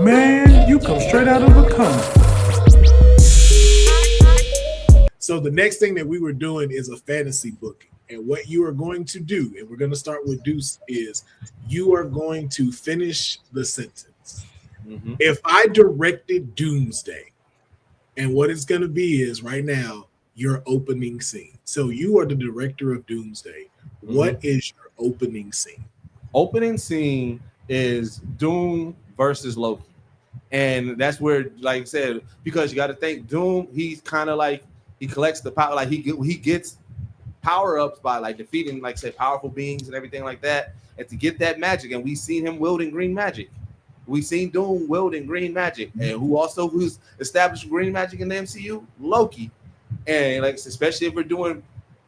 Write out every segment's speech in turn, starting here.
Man, you come straight out of a comic. So the next thing that we were doing is a fantasy booking. And what you are going to do, and we're going to start with Deuce, is you are going to finish the sentence. Mm-hmm. If I directed Doomsday, and what it's going to be is right now, your opening scene. So you are the director of Doomsday. Mm-hmm. What is your opening scene? Opening scene is Doom versus Loki. And that's where, like I said, because you got to think Doom, he's kind of like, he collects the power, like he gets power-ups by like defeating, like say, powerful beings and everything like that. And to get that magic, and we've seen him wielding green magic. We've seen Doom wielding green magic. And who's established green magic in the MCU? Loki. And like, especially if we're doing,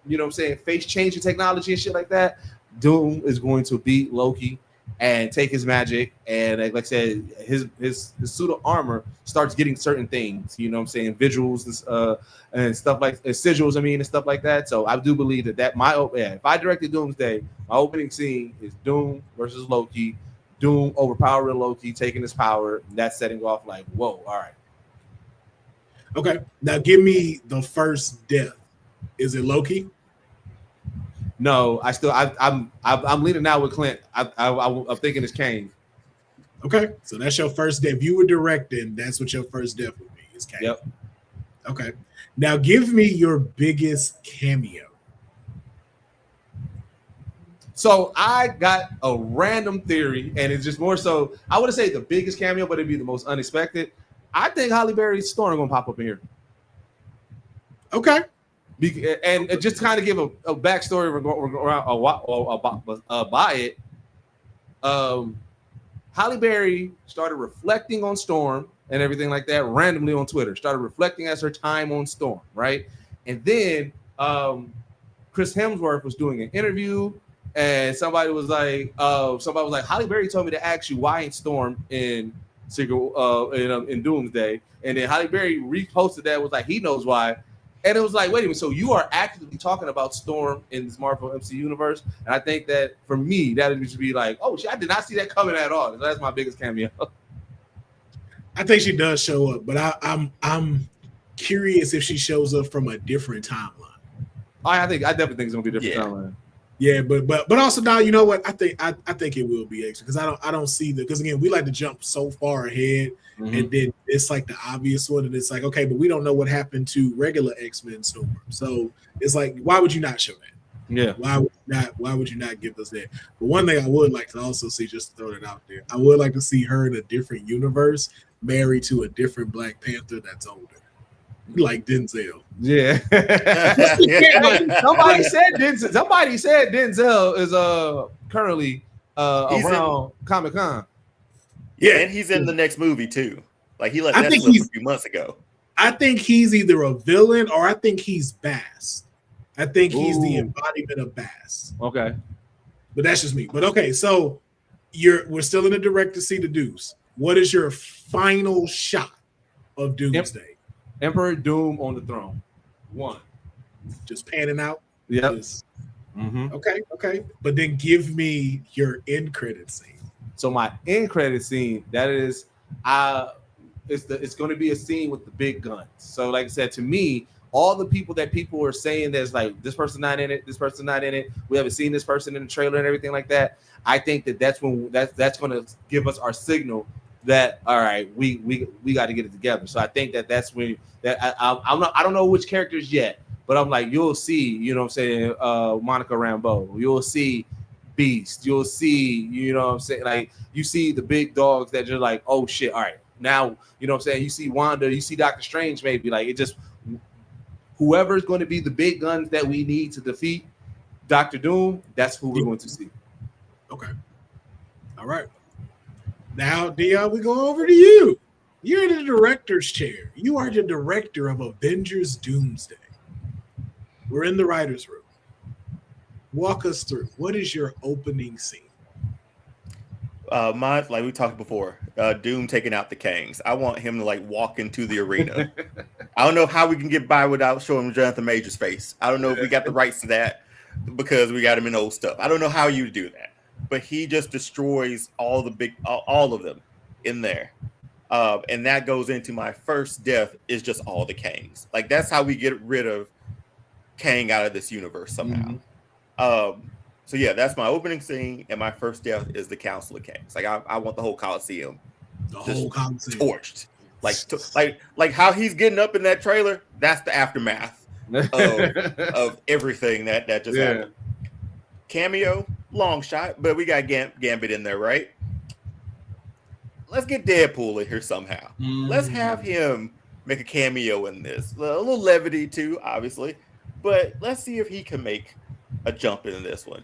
you know what I'm saying, face changing technology and shit like that, Doom is going to beat Loki and take his magic, and like I said, his suit of armor starts getting certain things, you know what I'm saying, visuals and stuff like sigils, and stuff like that. So I do believe that if I directed Doomsday, my opening scene is Doom versus Loki, Doom overpowering Loki, taking his power, and that's setting off like, whoa, all right. Okay, now give me the first death. Is it Loki? No, I'm leaning now with Clint. I'm thinking it's Kane. Okay, so that's your first death. If you were directing, that's what your first death would be. Is Kane. Yep. Okay, now give me your biggest cameo. So I got a random theory, and it's just more so. I wouldn't say the biggest cameo, but it'd be the most unexpected. I think Halle Berry's Storm gonna pop up in here. Okay. And just to kind of give a backstory by it, Halle Berry started reflecting on Storm and everything like that randomly on Twitter. Started reflecting as her time on Storm, right? And then Chris Hemsworth was doing an interview, and somebody was like, Halle Berry told me to ask you why ain't Storm in in Doomsday, and then Halle Berry reposted that, was like, he knows why. And it was like, wait a minute, so you are actively talking about Storm in this Marvel MC universe? And I think that for me, that would be like, oh shit, I did not see that coming at all. That's my biggest cameo. I think she does show up, but I'm curious if she shows up from a different timeline. I definitely think it's gonna be a different timeline. Yeah, but also now, you know what? I think it will be extra, because I don't see because again, we like to jump so far ahead. Mm-hmm. And then it's like the obvious one, and it's like, okay, but we don't know what happened to regular X-Men Storm. So it's like, why would you not show that? Yeah. Why would you not give us that? But one thing I would like to also see, just to throw it out there, I would like to see her in a different universe, married to a different Black Panther that's older. Like Denzel. Yeah. Somebody said Denzel is currently around Comic-Con. Yeah, and he's in the next movie too. Like he let that slip a few months ago. I think he's either a villain or I think he's Bass. I think he's the embodiment of Bass. Okay, but that's just me. But okay, so we're still in the direct to see the Deuce. What is your final shot of Doomsday? Emperor Doom on the throne. One, just panning out. Yes. Mm-hmm. Okay. But then give me your end credit scene. So my end credit scene, that is, it's going to be a scene with the big guns. So like I said, to me, all the people are saying there's like, this person not in it, this person not in it. We haven't seen this person in the trailer and everything like that. I think that's when that's going to give us our signal that, all right, we got to get it together. So I think that's when I don't know which characters yet, but I'm like, you'll see, you know what I'm saying, Monica Rambeau, you'll see Beast, you'll see, you know what I'm saying, like you see the big dogs that you're like, oh shit, all right, now, you know what I'm saying, you see Wanda, you see Doctor Strange, maybe, like it just, whoever's going to be the big guns that we need to defeat Doctor Doom, that's who we're going to see. Okay. All right. Now, Dion, we go over to you. You're in the director's chair. You are the director of Avengers Doomsday. We're in the writer's room. Walk us through. What is your opening scene? Like we talked before, Doom taking out the Kangs. I want him to like walk into the arena. I don't know how we can get by without showing Jonathan Major's face. I don't know if we got the rights to that because we got him in old stuff. I don't know how you do that, but he just destroys all of them in there. And that goes into my first death is just all the Kangs. Like that's how we get rid of Kang out of this universe somehow. So yeah, that's my opening scene, and my first death is the Council of Kangs. Like I want the whole Coliseum, torched. Like how he's getting up in that trailer. That's the aftermath of everything that just happened. Cameo, long shot, but we got Gambit in there, right? Let's get Deadpool in here somehow. Let's have him make a cameo in this. A little levity too, obviously, but let's see if he can make a jump into this one.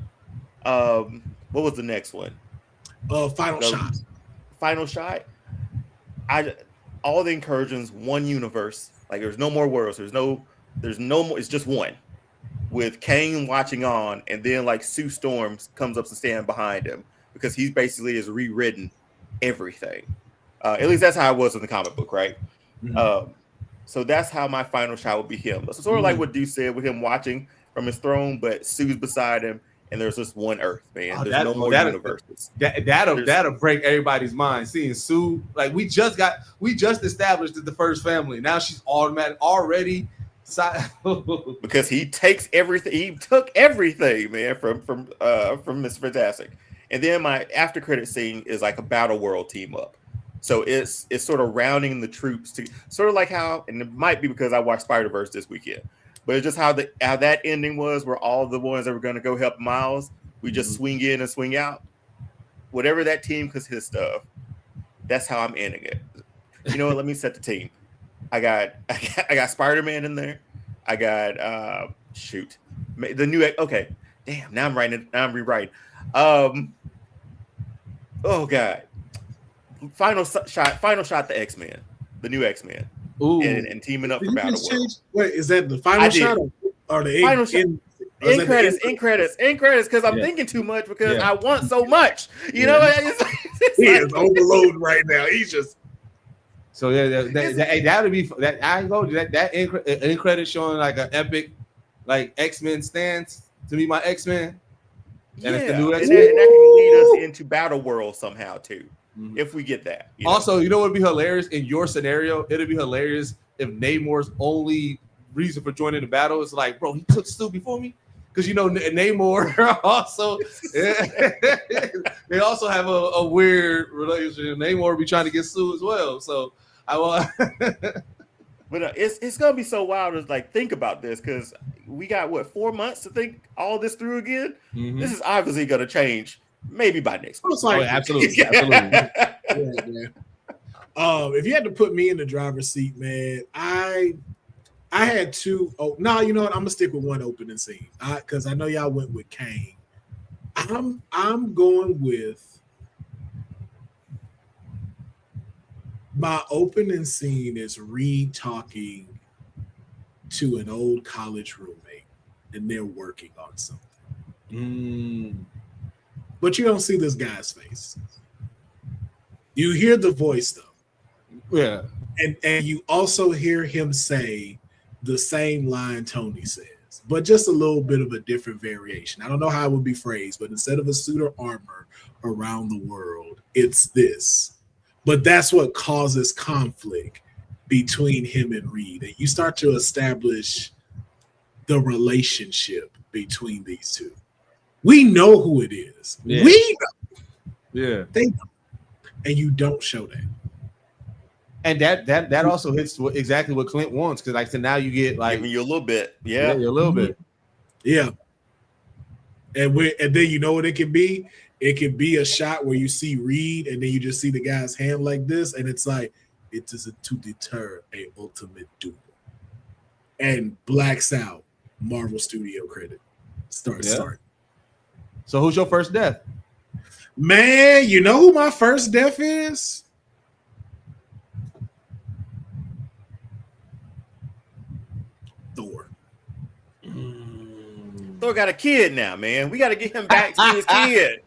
What was the next one? Final shot. Final shot. All the incursions, one universe. Like there's no more worlds. There's no more. It's just one. With Kang watching on, and then like Sue Storms comes up to stand behind him because he basically has rewritten everything. At least that's how it was in the comic book, right? So that's how my final shot would be him. So sort of like what Deuce said with him watching from his throne, but Sue's beside him, and there's just one Earth, man. There's no more universes. That'll break everybody's mind. Seeing Sue, like we just established that the first family. Now she's already. Because he takes everything. He took everything, man, from Mr. Fantastic. And then my after credit scene is like a Battle World team up. So it's sort of rounding the troops to sort of like how, and it might be because I watched Spider-Verse this weekend, but it's just how that ending was, where all the ones that were going to go help Miles, we just swing in and swing out. Whatever that team consists of, that's how I'm ending it. You know what? Let me set the team. I got Spider-Man in there. I got the new. Okay, damn. Now I'm rewriting. Oh god. Final shot. The X-Men, the new X-Men, and teaming up for Battle World. Wait, is that the final shot or the final shot? In credits, because I'm thinking too much because I want so much. You know, he is overloaded right now. He's just. So that would be that. I go that in credit showing like an epic, like X-Men stance to be my X-Men. And it's the new X-Men. And that can lead us into Battle World somehow too. If we get that. Also, you know what would be hilarious in your scenario? It'd be hilarious if Namor's only reason for joining the battle is like, bro, he took Stu before me. Because you know Namor also they also have a weird relationship. Namor be trying to get Stu as well. So I want but it's gonna be so wild to like think about this because we got 4 months to think all this through again. This is obviously gonna change. Maybe by next week. Absolutely. If you had to put me in the driver's seat, man, I had two. Oh no, you know what? I'm gonna stick with one opening scene because I know y'all went with Kang. I'm going with my opening scene is Reed talking to an old college roommate, and they're working on something. But you don't see this guy's face. You hear the voice though. Yeah. And you also hear him say the same line Tony says, but just a little bit of a different variation. I don't know how it would be phrased, but instead of a suit of armor around the world, it's this. But that's what causes conflict between him and Reed. And you start to establish the relationship between these two. We know who it is. Yeah. We know. Yeah. They know. And you don't show that. And that also hits exactly what Clint wants, because like so now you get like giving you a little bit. Yeah, a little bit. Yeah. And then you know what it can be? It can be a shot where you see Reed and then you just see the guy's hand like this, and it's like it is to deter a ultimate duel. And blacks out Marvel Studio credit. Start. So who's your first death? Man, you know who my first death is? Thor. Thor got a kid now, man. We got to get him back to his kid.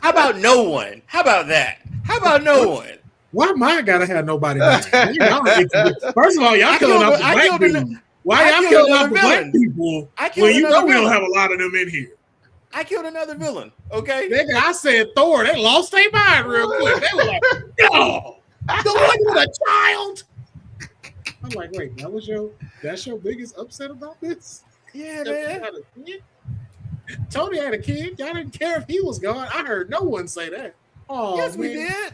How about no one? How about that? How about no one? Why mine gotta have nobody? First of all, y'all killing off the black people. Why y'all killing off the black people when you know we don't have a lot of them in here? I killed another villain. Okay, I said Thor. They lost their mind real quick. They were like, no. The one with a child. I'm like, wait, that's your biggest upset about this? Yeah, That man. you had a kid? Tony had a kid. Y'all didn't care if he was gone. I heard no one say that. Oh, Yes, man. we did.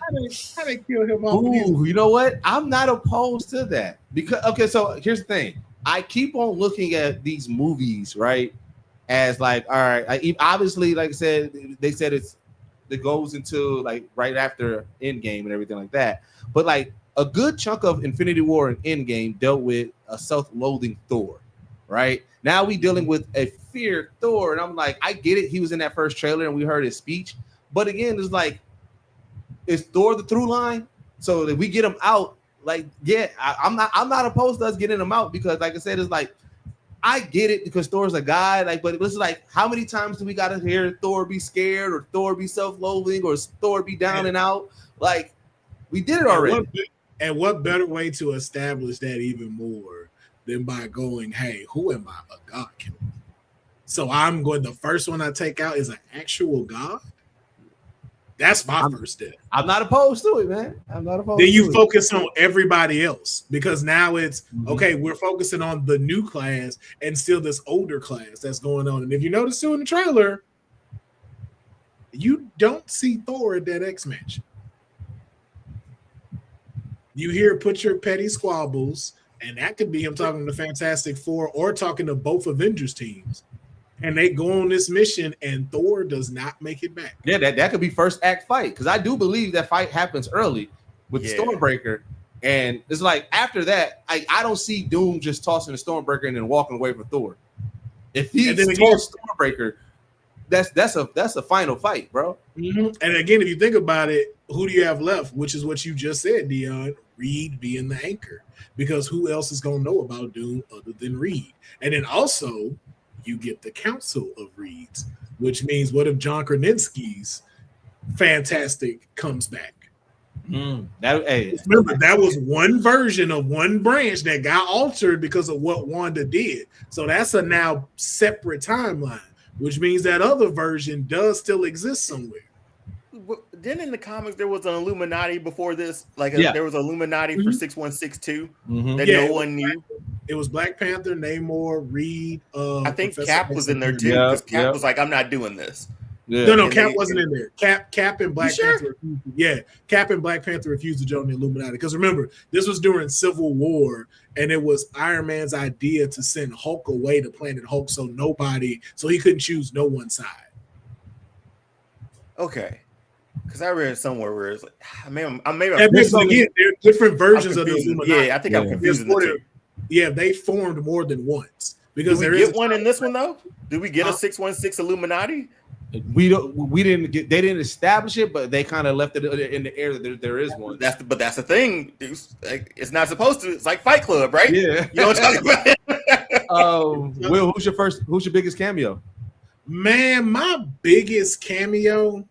How they kill him off? Ooh, you know what? I'm not opposed to that because okay. So here's the thing: I keep on looking at these movies, right? As like, all right, obviously, like I said, they said it goes into like right after Endgame and everything like that. But like a good chunk of Infinity War and Endgame dealt with a self-loathing Thor, right? Now we dealing with a feared Thor, and I'm like, I get it. He was in that first trailer and we heard his speech, but again, it's like, is Thor the through line? So that we get him out, like, yeah, I'm not opposed to us getting him out because, like I said, it's like I get it because Thor's a guy, like, but it's like, how many times do we gotta hear Thor be scared or Thor be self-loathing or Thor be down and out? Like, we did it already. And what better way to establish that even more than by going, hey, who am I? A god killer. So I'm going, the first one I take out is an actual god. That's my first step. I'm not opposed to it, man. I'm not opposed. Then you focus on everybody else because now it's okay. We're focusing on the new class and still this older class that's going on. And if you notice too in the trailer, you don't see Thor at that X match. You hear put your petty squabbles, and that could be him talking to Fantastic Four or talking to both Avengers teams. And they go on this mission, and Thor does not make it back. Yeah, that could be first act fight because I do believe that fight happens early with the Stormbreaker, and it's like after that, I don't see Doom just tossing the Stormbreaker and then walking away from Thor. If he tossed Stormbreaker, that's a final fight, bro. Mm-hmm. And again, if you think about it, who do you have left? Which is what you just said, Dion. Reed being the anchor, because who else is going to know about Doom other than Reed? And then also, you get the Council of Reeds, which means what if John Krasinski's Fantastic comes back? Remember, that was one version of one branch that got altered because of what Wanda did. So that's a now separate timeline, which means that other version does still exist somewhere. Then in the comics there was an Illuminati before this, there was an Illuminati for 6162 that no one knew. It was Black Panther, Namor, Reed. I think Professor Cap was in there too because Cap was like, "I'm not doing this." Yeah. No, Cap wasn't in there. Cap and Black Panther. Cap and Black Panther refused to join the Illuminati because remember, this was during Civil War, and it was Iron Man's idea to send Hulk away to Planet Hulk, so he couldn't choose no one side. Okay. Because I read somewhere where it's like, again, there are different versions of the Illuminati. Yeah, I think I'm confusing the two. Yeah, they formed more than once. Because Did we get one in this one though? Did we get a 616 Illuminati? We didn't get. They didn't establish it, but they kind of left it in the air that there is one. That's the thing. It's not supposed to. It's like Fight Club, right? Yeah. You know what I'm talking about? Will, who's your biggest cameo? Man, my biggest cameo.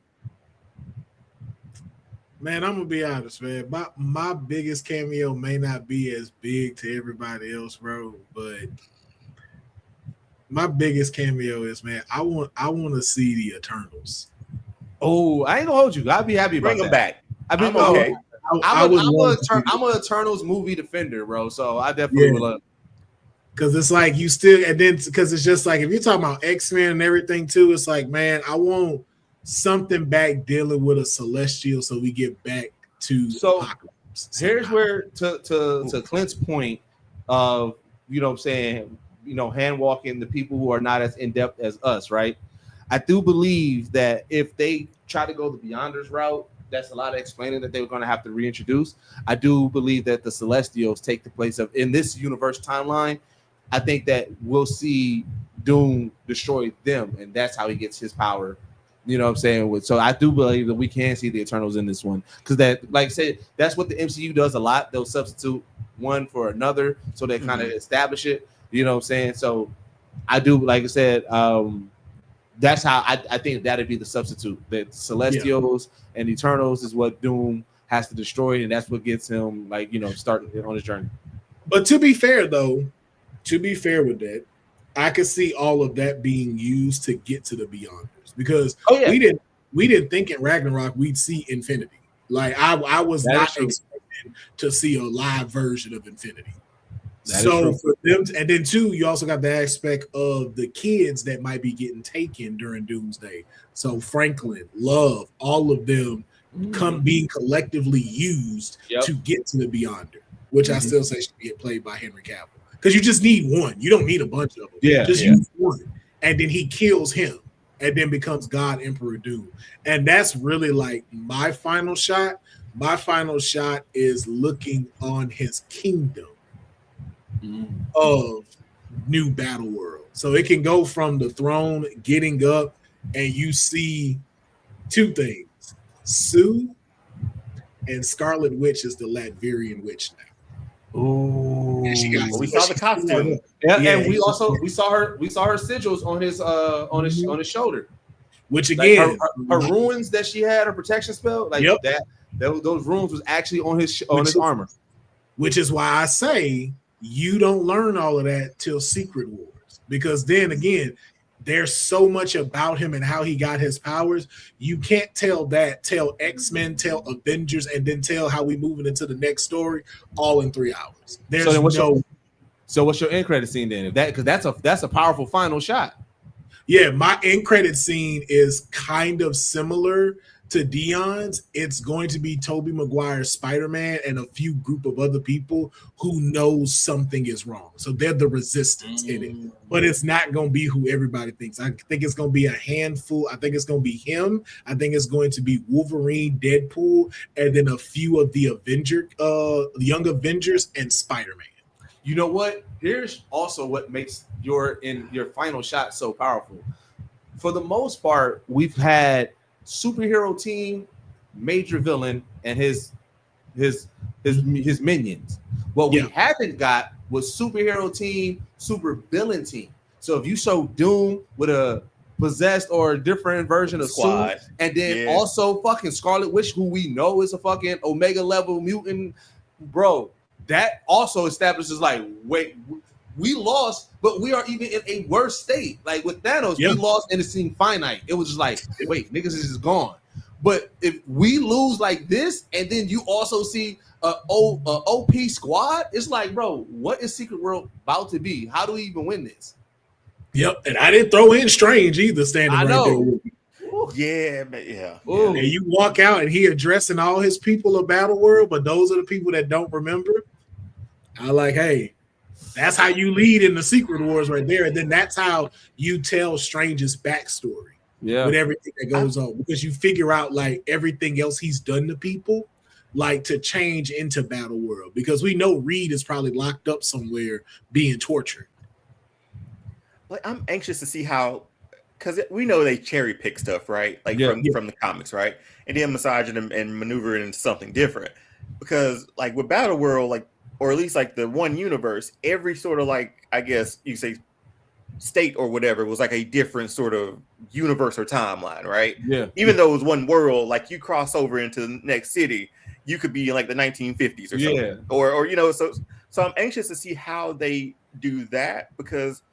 Man, I'm gonna be honest, man. My biggest cameo may not be as big to everybody else, bro. But my biggest cameo is, man, I want to see the Eternals. Oh, I ain't gonna hold you. I'd be happy about Bring them back. I'm an Eternals movie defender, bro. So I definitely would love. Because it's like you still, and then because it's just like if you're talking about X-Men and everything too, it's like, man, I want something back dealing with a Celestial so we get back to Apocalypse. Here's where to Clint's point of, you know what I'm saying, hand walking the people who are not as in-depth as us, right? I do believe that if they try to go the Beyonders route, that's a lot of explaining that they were going to have to reintroduce. I do believe that the Celestials take the place of, in this universe timeline, I think that we'll see Doom destroy them, and that's how he gets his power. You know what I'm saying? So I do believe that we can see the Eternals in this one because that, like I said, that's what the MCU does a lot. They'll substitute one for another, so they kind of establish it. You know what I'm saying? So I do, like I said, that's how I think that'd be the substitute. The Celestials and Eternals is what Doom has to destroy, and that's what gets him, started on his journey. But to be fair with that, I could see all of that being used to get to the Beyonders because we didn't think in Ragnarok we'd see Infinity. Like I was That is not true. expecting to see a live version of Infinity. That is So true. for them, and then two, you also got the aspect of the kids that might be getting taken during Doomsday. So Franklin, Love, all of them being collectively used Yep. to get to the Beyonder, which I still say should get played by Henry Cavill. Because you just need one. You don't need a bunch of them. Yeah, Just yeah. use one. And then he kills him and then becomes God Emperor Doom. And that's really like my final shot. My final shot is looking on his kingdom of new battle world. So it can go from the throne getting up, and you see two things. Sue and Scarlet Witch is the Latverian witch now. Ooh. And she got Well, we saw the costume. Yeah, Yeah, and we saw her sigils on his shoulder. which Like again, her runes that she had, her protection spell, like Yep. those runes was actually on his armor. which is why I say you don't learn all of that till Secret Wars, because then again, there's so much about him and how he got his powers. You can't tell X-Men, tell Avengers, and then tell how we moving into the next story all in 3 hours. There's So what's your end credit scene then? Because that's a powerful final shot. Yeah, my end credit scene is kind of similar to Dion's. It's going to be Tobey Maguire's Spider-Man and a few group of other people who knows something is wrong. So they're the resistance in it. But it's not going to be who everybody thinks. I think it's going to be a handful. I think it's going to be him. I think it's going to be Wolverine, Deadpool, and then a few of the young Avengers and Spider-Man. You know what? Here's also what makes your final shot so powerful. For the most part, we've had superhero team, major villain, and his minions. What we haven't got was superhero team, super villain team. So if you show Doom with a possessed or a different version of Squad, Sue, and then also fucking Scarlet Witch, who we know is a fucking Omega level mutant, bro, that also establishes like, wait, we lost, but we are even in a worse state. Like with Thanos, we lost and it seemed finite. It was just like, wait, niggas is just gone. But if we lose like this, and then you also see a OP squad, it's like, bro, what is Secret World about to be? How do we even win this? Yep, and I didn't throw in Strange either standing right there. Yeah, but yeah. And you walk out and he addressing all his people of Battle World, but those are the people that don't remember. I like, hey, that's how you lead in the Secret Wars right there. And then that's how you tell Strange's backstory with everything that goes on, because you figure out like everything else he's done to people, like to change into Battle World, because we know Reed is probably locked up somewhere being tortured. Like, I'm anxious to see how, because we know they cherry pick stuff, right? Like from the comics, right? And then massage it and maneuver it into something different. Because like with Battle World, like, or at least like the one universe, every sort of like, I guess you say state or whatever was like a different sort of universe or timeline, right? Yeah. Even though it was one world, like you cross over into the next city, you could be in like the 1950s or something. Or you know, so I'm anxious to see how they do that, because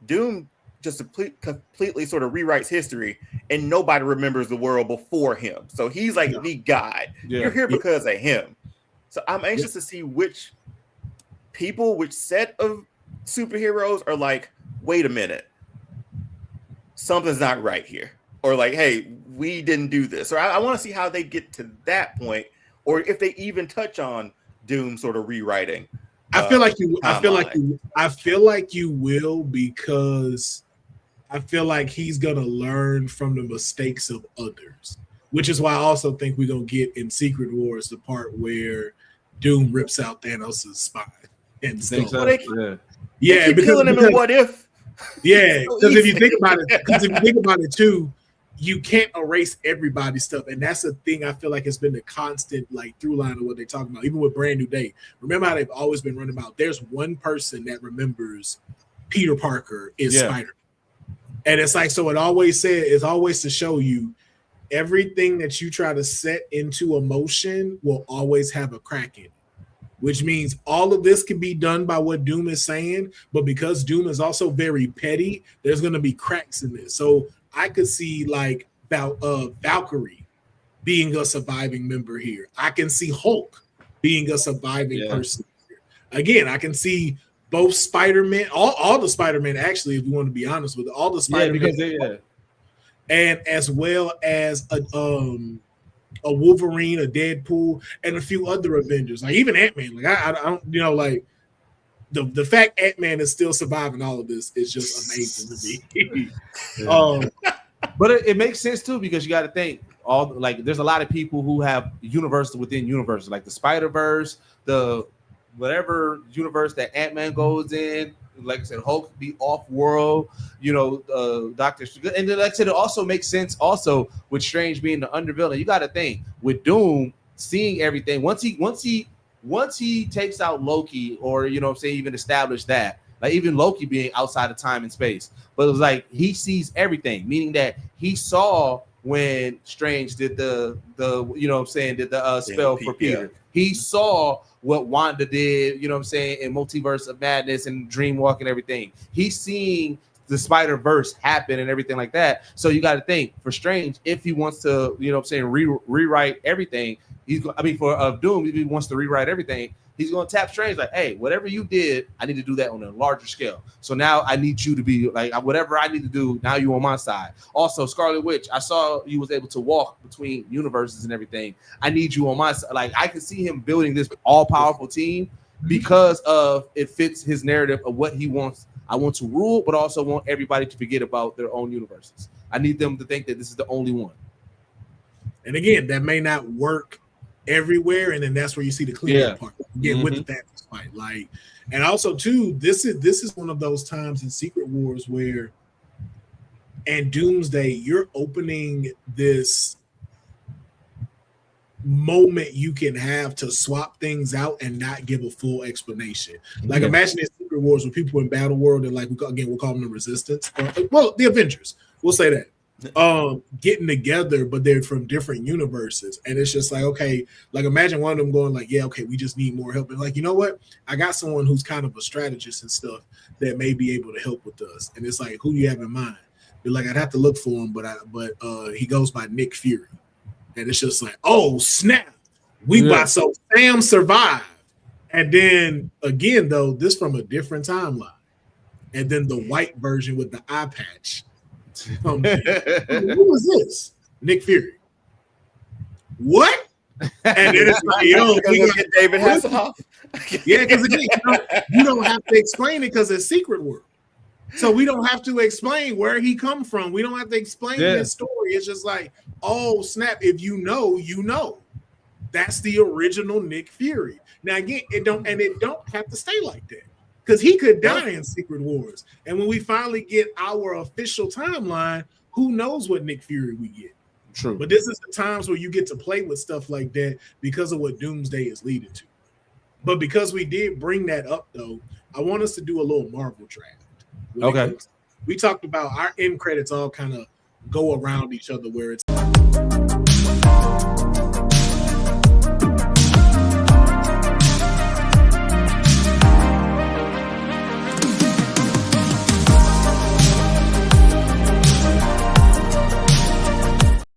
Doom just completely sort of rewrites history and nobody remembers the world before him. So he's like the guy. You're here because of him. So I'm anxious to see which people, which set of superheroes are like, wait a minute, something's not right here. Or like, hey, we didn't do this. Or I want to see how they get to that point, or if they even touch on Doom sort of rewriting. I feel like you will, because I feel like he's gonna learn from the mistakes of others, which is why I also think we're gonna get in Secret Wars the part where Doom rips out Thanos' spine and stuff. They keep because killing him in What If. Yeah, because if you think about it too, you can't erase everybody's stuff, and that's the thing I feel like has been the constant like through line of what they're talking about, even with Brand New Day. Remember how they've always been running about? There's one person that remembers Peter Parker is Spider-Man, and it's like, so it's always to show you everything that you try to set into a motion will always have a crack in it, which means all of this can be done by what Doom is saying, but because Doom is also very petty, there's going to be cracks in this. So I could see like Valkyrie being a surviving member here. I can see Hulk being a surviving person here. Again, I can see both Spider-Man, all the Spider-Man, actually, if you want to be honest with it, all the Spider-Man, and as well as a Wolverine, a Deadpool, and a few other Avengers, like even Ant-Man. Like I don't, you know, like the fact Ant-Man is still surviving all of this is just amazing to me. But it makes sense too, because you got to think there's a lot of people who have universes within universes, like the Spider-Verse, the whatever universe that Ant-Man goes in. Like I said, Hulk be off-world, you know, Doctor. And then, like I said, it also makes sense also with Strange being the undervillain. You got to think with Doom seeing everything once he takes out Loki, or you know what I'm saying, even establish that, like even Loki being outside of time and space, but it was like he sees everything, meaning that he saw when Strange did the you know what I'm saying, did the spell for Peter. He saw what Wanda did, you know what I'm saying, in Multiverse of Madness and Dreamwalk and everything. He's seeing the Spider-Verse happen and everything like that. So you got to think for Strange, if he wants to, you know what I'm saying, rewrite everything, for Doom, if he wants to rewrite everything, he's going to tap Strange like, hey, whatever you did, I need to do that on a larger scale. So now I need you to be like, whatever I need to do, now you on my side. Also, Scarlet Witch, I saw you was able to walk between universes and everything. I need you on my side. Like, I can see him building this all-powerful team because of it fits his narrative of what he wants. I want to rule, but also want everybody to forget about their own universes. I need them to think that this is the only one. And again, that may not work everywhere, and then that's where you see the cleanup part. Get with the Thanos fight, like, and also too, this is one of those times in Secret Wars where, and Doomsday, you're opening this moment you can have to swap things out and not give a full explanation. Like, imagine in Secret Wars with people in Battle World, and like we'll call them the Resistance, or, the Avengers. We'll say that. Getting together, but they're from different universes, and it's just like, okay, like imagine one of them going like, yeah, okay, we just need more help, and like, you know what, I got someone who's kind of a strategist and stuff that may be able to help with us. And it's like, who do you have in mind? You're like, I'd have to look for him, but he goes by Nick Fury. And it's just like, oh snap, so Sam survived. And then again, though, this from a different timeline, and then the white version with the eye patch. Who was this? Nick Fury. What? And then it's like, yo, we gonna get David Hasselhoff. Yeah, because again, you don't have to explain it because it's Secret World. So we don't have to explain where he come from. We don't have to explain his story. It's just like, oh snap! If you know, you know. That's the original Nick Fury. Now again, it don't have to stay like that. Because he could die in Secret Wars. And when we finally get our official timeline, who knows what Nick Fury we get. True. But this is the times where you get to play with stuff like that because of what Doomsday is leading to. But because we did bring that up, though, I want us to do a little Marvel draft. Okay. We talked about our end credits all kind of go around each other where it's